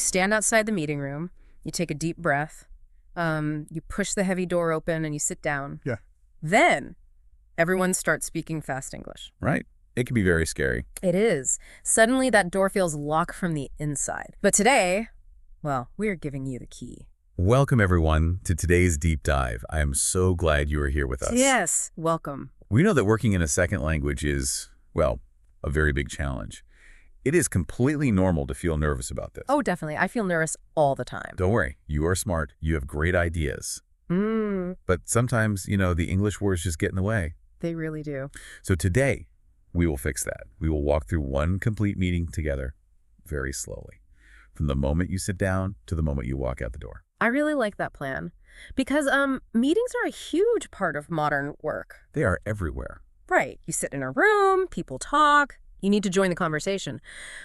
stand outside the meeting room, you take a deep breath, you push the heavy door open and you sit down. Yeah. Then everyone starts speaking fast English. Right. It can be very scary. It is. Suddenly that door feels locked from the inside. But today, well, we're giving you the key. Welcome, everyone, to today's deep dive. I am so glad you are here with us. Yes, welcome. We know that working in a second language is, well, a very big challenge. It is completely normal to feel nervous about this. Oh, definitely. I feel nervous all the time. Don't worry. You are smart. You have great ideas. But sometimes, the English words just get in the way. They really do. So today, we will fix that. We will walk through one complete meeting together very slowly, from the moment you sit down to the moment you walk out the door. I really like that plan because meetings are a huge part of modern work. They are everywhere. Right. You sit in a room, people talk, you need to join the conversation.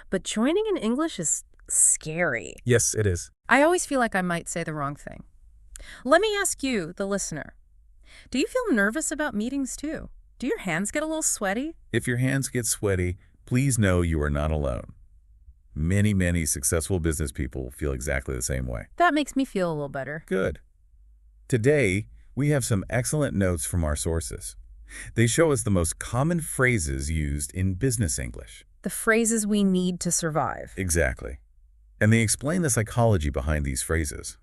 But joining in English is scary. Yes, it is. I always feel like I might say the wrong thing. Let me ask you, the listener, do you feel nervous about meetings too? Do your hands get a little sweaty? If your hands get sweaty, please know you are not alone. Many, many successful business people feel exactly the same way. That makes me feel a little better. Good. Today, we have some excellent notes from our sources. They show us the most common phrases used in business English. The phrases we need to survive. Exactly. And they explain the psychology behind these phrases.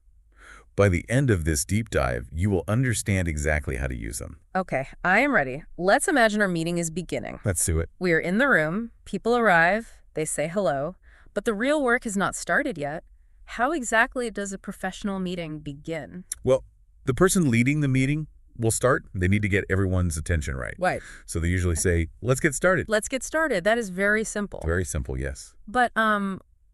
By the end of this deep dive, you will understand exactly how to use them. Okay, I am ready. Let's imagine our meeting is beginning. Let's do it. We are in the room, people arrive, they say hello, but the real work has not started yet. How exactly does a professional meeting begin? Well, the person leading the meeting will start. They need to get everyone's attention right. Right. So they usually say, let's get started. Let's get started. That is very simple. Very simple, yes. But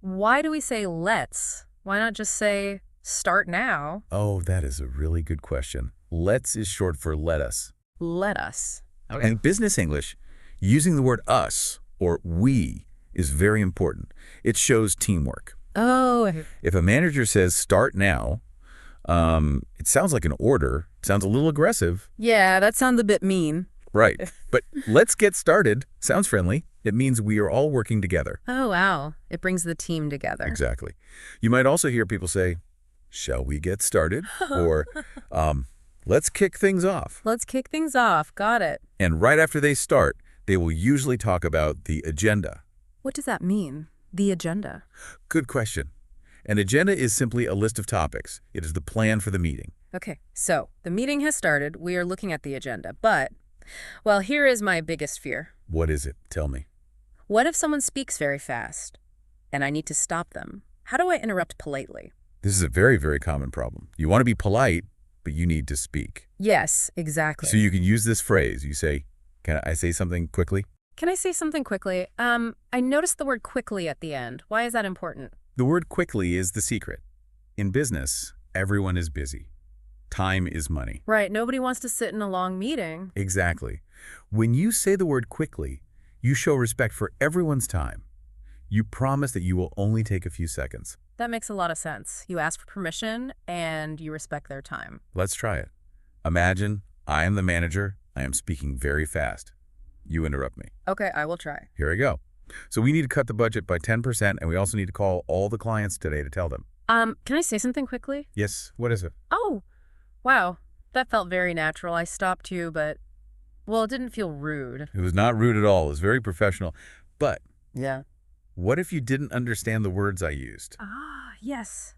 why do we say let's? Why not just say start now? Oh, that is a really good question. Let's is short for let us. Let us. Okay. In business English, using the word us or we is very important. It shows teamwork. Oh. If a manager says start now, it sounds like an order. It sounds a little aggressive. Yeah, that sounds a bit mean. Right. But let's get started sounds friendly. It means we are all working together. Oh, wow. It brings the team together. Exactly. You might also hear people say, shall we get started? Or let's kick things off. Let's kick things off. Got it. And right after they start, they will usually talk about the agenda. What does that mean? The agenda? Good question. An agenda is simply a list of topics. It is the plan for the meeting. Okay, so the meeting has started. We are looking at the agenda. But, well, here is my biggest fear. What is it? Tell me. What if someone speaks very fast and I need to stop them? How do I interrupt politely? This is a very, very common problem. You want to be polite, but you need to speak. Yes, exactly. So you can use this phrase. You say, can I say something quickly? Can I say something quickly? I noticed the word quickly at the end. Why is that important? The word quickly is the secret. In business, everyone is busy. Time is money. Right. Nobody wants to sit in a long meeting. Exactly. When you say the word quickly, you show respect for everyone's time. You promise that you will only take a few seconds. That makes a lot of sense. You ask for permission and you respect their time. Let's try it. Imagine I am the manager. I am speaking very fast. You interrupt me. Okay, I will try. Here we go. So we need to cut the budget by 10%, and we also need to call all the clients today to tell them. Can I say something quickly? Yes, what is it? Oh, wow. That felt very natural. I stopped you, but, well, it didn't feel rude. It was not rude at all. It was very professional. But Yeah. what if you didn't understand the words I used? Ah, yes.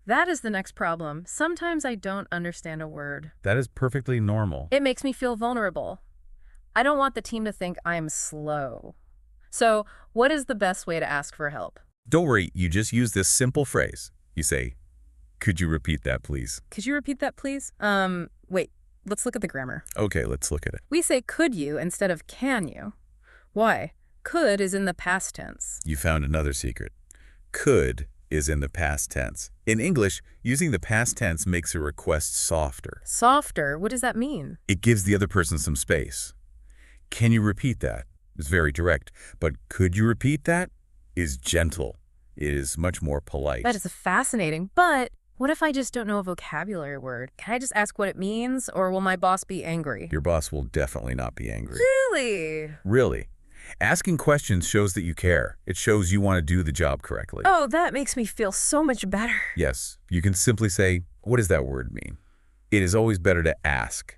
That is the next problem. Sometimes I don't understand a word. That is perfectly normal. It makes me feel vulnerable. I don't want the team to think I'm slow. So, what is the best way to ask for help? Don't worry, you just use this simple phrase. You say, could you repeat that, please? Could you repeat that, please? Wait, let's look at the grammar. Okay, let's look at it. We say could you instead of can you. Why? Could is in the past tense. You found another secret. Could is in the past tense. In English, using the past tense makes a request softer. Softer? What does that mean? It gives the other person some space. Can you repeat that? Is very direct. But could you repeat that? Is gentle. It is much more polite. That is fascinating, but what if I just don't know a vocabulary word? Can I just ask what it means, or will my boss be angry? Your boss will definitely not be angry. Really? Really. Asking questions shows that you care. It shows you want to do the job correctly. Oh, that makes me feel so much better. Yes, you can simply say, what does that word mean? It is always better to ask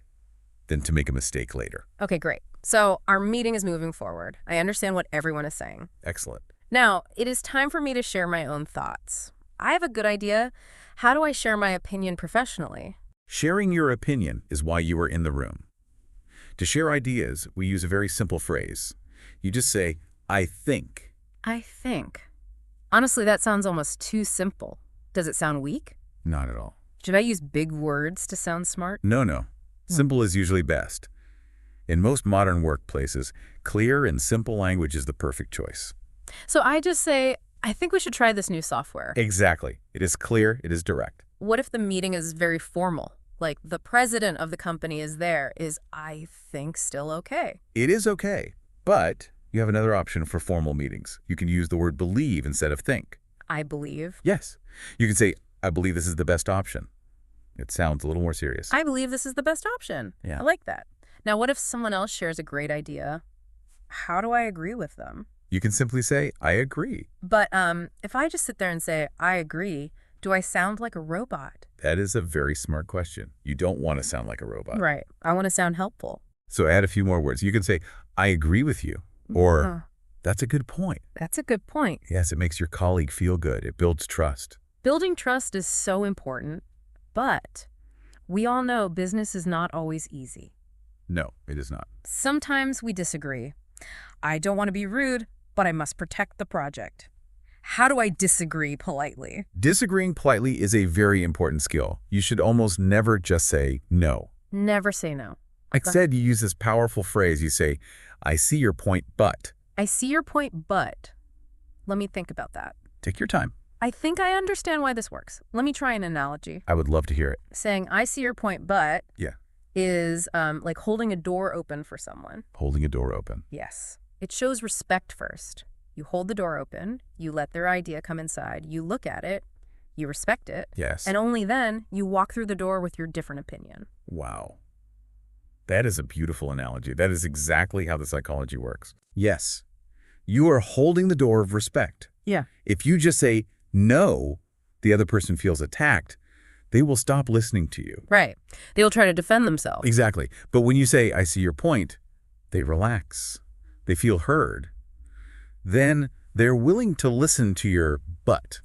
than to make a mistake later. Okay, great. So our meeting is moving forward. I understand what everyone is saying. Excellent. Now, it is time for me to share my own thoughts. I have a good idea. How do I share my opinion professionally? Sharing your opinion is why you are in the room. To share ideas, we use a very simple phrase. You just say, I think. I think. Honestly, that sounds almost too simple. Does it sound weak? Not at all. Should I use big words to sound smart? No. Simple is usually best. In most modern workplaces, clear and simple language is the perfect choice. So I just say, I think we should try this new software. Exactly. It is clear, it is direct. What if the meeting is very formal? Like the president of the company is there. Is I think still okay? It is okay, but you have another option for formal meetings. You can use the word believe instead of think. I believe. Yes. You can say, I believe this is the best option. It sounds a little more serious. I believe this is the best option. Yeah. I like that. Now, what if someone else shares a great idea? How do I agree with them? You can simply say, I agree. But if I just sit there and say, I agree, do I sound like a robot? That is a very smart question. You don't want to sound like a robot. Right. I want to sound helpful. So add a few more words. You can say, I agree with you. Or, that's a good point. That's a good point. Yes, it makes your colleague feel good. It builds trust. Building trust is so important, but we all know business is not always easy. No, it is not. Sometimes we disagree. I don't want to be rude, but I must protect the project. How do I disagree politely? Disagreeing politely is a very important skill. You should almost never just say no. Never say no. Instead, you use this powerful phrase. You say, I see your point, but. I see your point, but. Let me think about that. Take your time. I think I understand why this works. Let me try an analogy. I would love to hear it. Saying, I see your point, but Yeah. is like holding a door open for someone. Holding a door open. Yes. It shows respect first. You hold the door open, you let their idea come inside, you look at it, you respect it, Yes. and only then you walk through the door with your different opinion. Wow. That is a beautiful analogy. That is exactly how the psychology works. Yes. You are holding the door of respect. Yeah. If you just say no, the other person feels attacked, they will stop listening to you. Right. They'll try to defend themselves. Exactly. But when you say, I see your point, they relax. They feel heard. Then they're willing to listen to your but.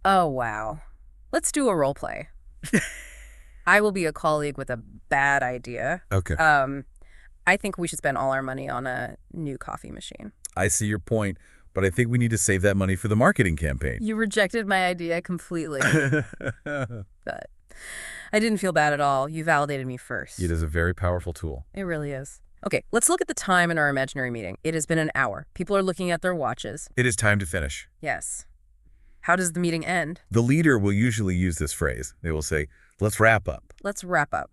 Oh, wow. Let's do a role play. I will be a colleague with a bad idea. Okay. I think we should spend all our money on a new coffee machine. I see your point, but I think we need to save that money for the marketing campaign. You rejected my idea completely. But I didn't feel bad at all. You validated me first. It is a very powerful tool. It really is. Okay, let's look at the time in our imaginary meeting. It has been an hour. People are looking at their watches. It is time to finish. Yes. How does the meeting end? The leader will usually use this phrase. They will say, let's wrap up. Let's wrap up.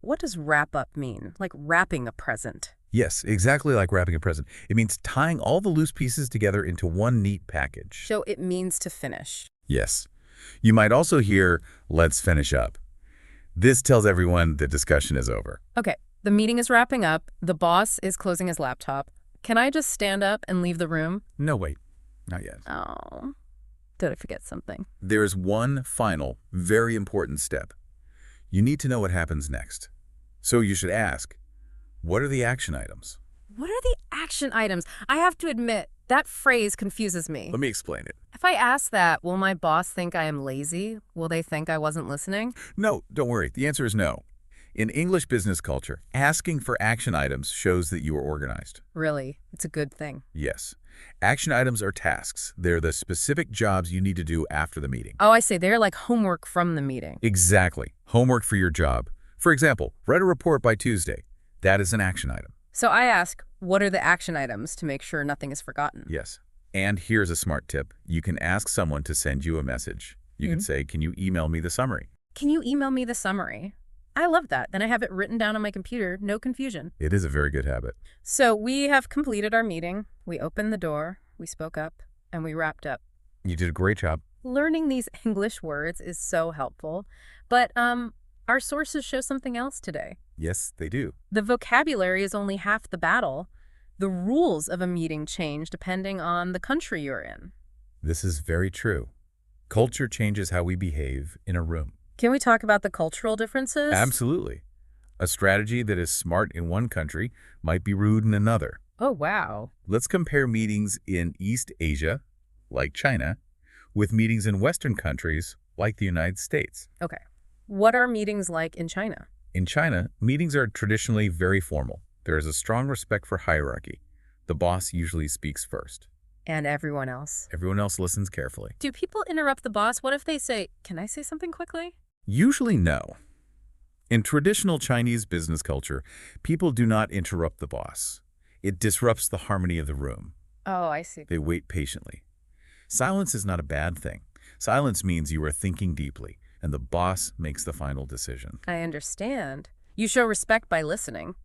What does wrap up mean? Like wrapping a present. Yes, exactly like wrapping a present. It means tying all the loose pieces together into one neat package. So it means to finish. Yes. You might also hear, let's finish up. This tells everyone the discussion is over. Okay, the meeting is wrapping up. The boss is closing his laptop. Can I just stand up and leave the room? No, wait. Not yet. Oh, did I forget something? There is one final, very important step. You need to know what happens next. So you should ask, what are the action items? What are the action items? I have to admit, that phrase confuses me. Let me explain it. If I ask that, will my boss think I am lazy? Will they think I wasn't listening? No, don't worry. The answer is no. In English business culture, asking for action items shows that you are organized. Really? It's a good thing. Yes. Action items are tasks. They're the specific jobs you need to do after the meeting. Oh, I see. They're like homework from the meeting. Exactly. Homework for your job. For example, write a report by Tuesday. That is an action item. So I ask, what are the action items to make sure nothing is forgotten? Yes. And here's a smart tip. You can ask someone to send you a message. You can say, can you email me the summary? Can you email me the summary? I love that. Then I have it written down on my computer. No confusion. It is a very good habit. So we have completed our meeting. We opened the door, we spoke up, and we wrapped up. You did a great job. Learning these English words is so helpful. But our sources show something else today. Yes, they do. The vocabulary is only half the battle. The rules of a meeting change depending on the country you're in. This is very true. Culture changes how we behave in a room. Can we talk about the cultural differences? Absolutely. A strategy that is smart in one country might be rude in another. Oh, wow. Let's compare meetings in East Asia, like China, with meetings in Western countries, like the United States. Okay. What are meetings like in China? In China, meetings are traditionally very formal. There is a strong respect for hierarchy. The boss usually speaks first. And everyone else? Everyone else listens carefully. Do people interrupt the boss? What if they say, "Can I say something quickly?" Usually no. In traditional Chinese business culture, people do not interrupt the boss. It disrupts the harmony of the room. Oh, I see. They wait patiently. Silence is not a bad thing. Silence means you are thinking deeply, and the boss makes the final decision. I understand. You show respect by listening.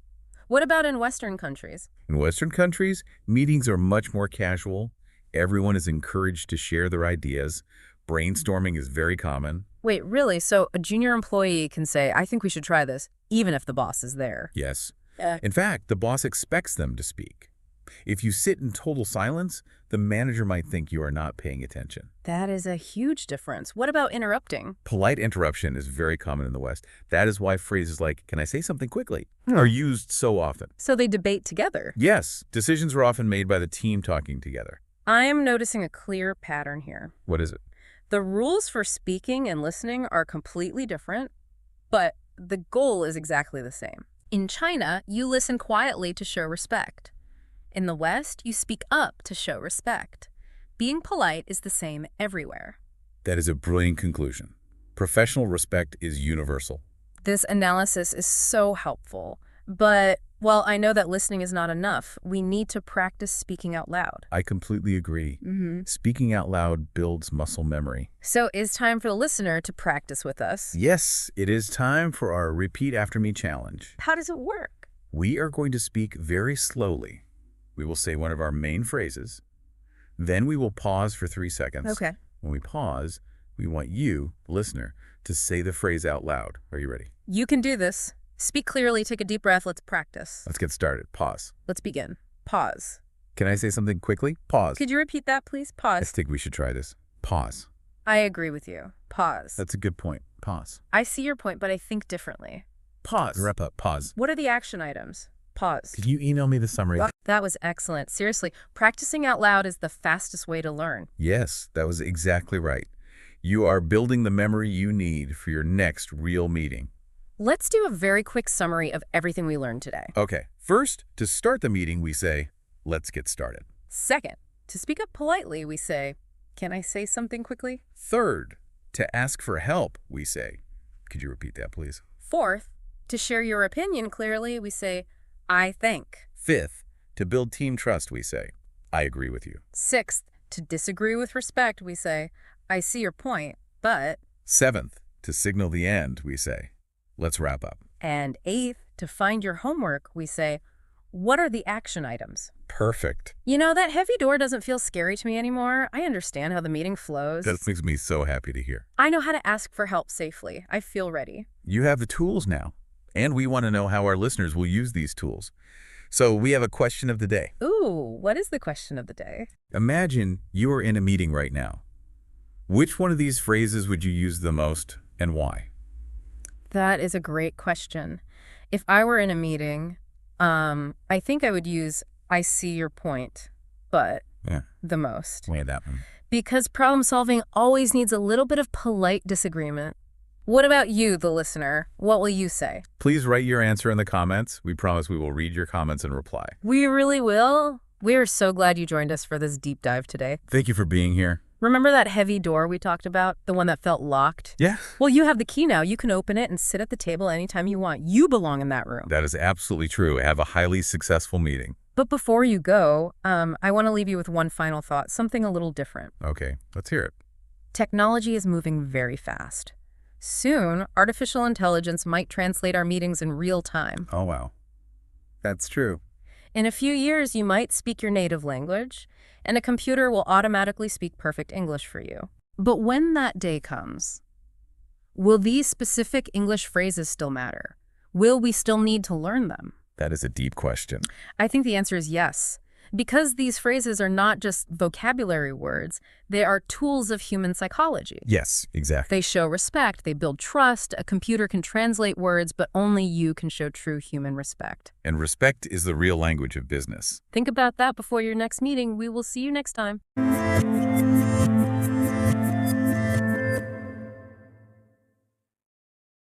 What about in Western countries? In Western countries, meetings are much more casual. Everyone is encouraged to share their ideas. Brainstorming is very common. Wait, really? So a junior employee can say, "I think we should try this," even if the boss is there? Yes. In fact, the boss expects them to speak. If you sit in total silence, the manager might think you are not paying attention. That is a huge difference. What about interrupting? Polite interruption is very common in the West. That is why phrases like, "Can I say something quickly?" are used so often. So they debate together. Yes, decisions are often made by the team talking together. I am noticing a clear pattern here. What is it? The rules for speaking and listening are completely different, but the goal is exactly the same. In China, you listen quietly to show respect. In the West, you speak up to show respect. Being polite is the same everywhere. That is a brilliant conclusion. Professional respect is universal. This analysis is so helpful, but while I know that listening is not enough, we need to practice speaking out loud. I completely agree. Speaking out loud builds muscle memory. So it's time for the listener to practice with us. Yes, it is time for our Repeat After Me challenge. How does it work? We are going to speak very slowly. We will say one of our main phrases. Then we will pause for 3 seconds. Okay. When we pause, we want you, the listener, to say the phrase out loud. Are you ready? You can do this. Speak clearly, take a deep breath, let's practice. Let's get started. Pause. Let's begin. Pause. Can I say something quickly? Pause. Could you repeat that, please? I Pause. think we should try this. Pause. I agree with you. Pause. That's a good point. Pause. I see your point, but I think differently. Pause. Wrap up. Pause. What are the action items? Pause. Could you email me the summary? That was excellent. Seriously, practicing out loud is the fastest way to learn. Yes, that was exactly right. You are building the memory you need for your next real meeting. Let's do a very quick summary of everything we learned today. Okay, first, to start the meeting, we say, "Let's get started." Second, to speak up politely, we say, "Can I say something quickly?" Third, to ask for help, we say, could you repeat that, please? Fourth, to share your opinion clearly, we say, "I think." Fifth, to build team trust, we say, I agree with you. Sixth, to disagree with respect, we say, "I see your point, but..." Seventh, to signal the end, we say, let's wrap up. And eighth, to find your homework, we say, "What are the action items?" Perfect. You know, that heavy door doesn't feel scary to me anymore. I understand how the meeting flows. That makes me so happy to hear. I know how to ask for help safely. I feel ready. You have the tools now, and we want to know how our listeners will use these tools. So we have a question of the day. Ooh, what is the question of the day? Imagine you are in a meeting right now. Which one of these phrases would you use the most and why? That is a great question. If I were in a meeting, I think I would use "I see your point, but..." the most. Why that one? Because problem solving always needs a little bit of polite disagreement. What about you, the listener? What will you say? Please write your answer in the comments. We promise we will read your comments and reply. We really will. We are so glad you joined us for this deep dive today. Thank you for being here. Remember that heavy door we talked about? The one that felt locked? Yeah. Well, you have the key now. You can open it and sit at the table anytime you want. You belong in that room. That is absolutely true. Have a highly successful meeting. But before you go, I want to leave you with one final thought, something a little different. Okay, let's hear it. Technology is moving very fast. Soon, artificial intelligence might translate our meetings in real time. Oh, wow. That's true. In a few years, you might speak your native language, and a computer will automatically speak perfect English for you. But when that day comes, will these specific English phrases still matter? Will we still need to learn them? That is a deep question. I think the answer is yes. Because these phrases are not just vocabulary words, they are tools of human psychology. Yes, exactly. They show respect, they build trust. A computer can translate words, but only you can show true human respect. And respect is the real language of business. Think about that before your next meeting. We will see you next time.